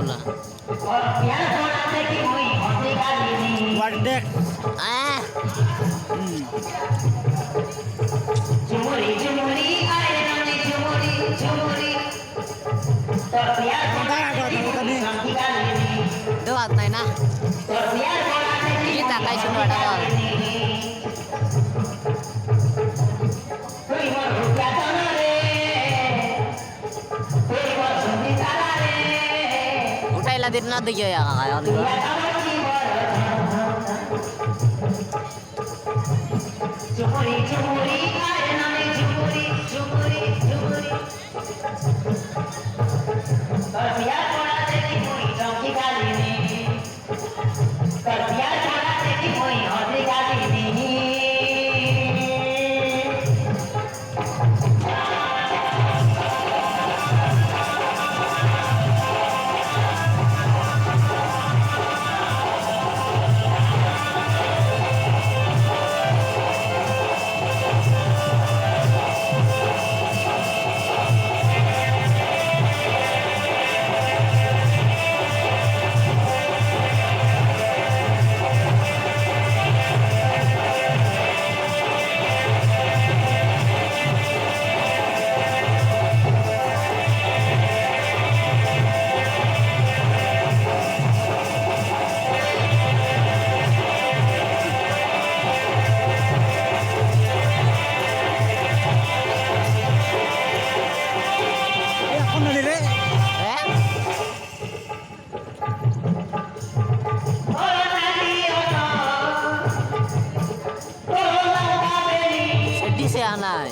bola. What deck? Ah. Dua tay na. Kita kay sunod ako. Utai la din na diyo ya kayo, di ba? Ako na nila eh. Eh? Sedih sih anak.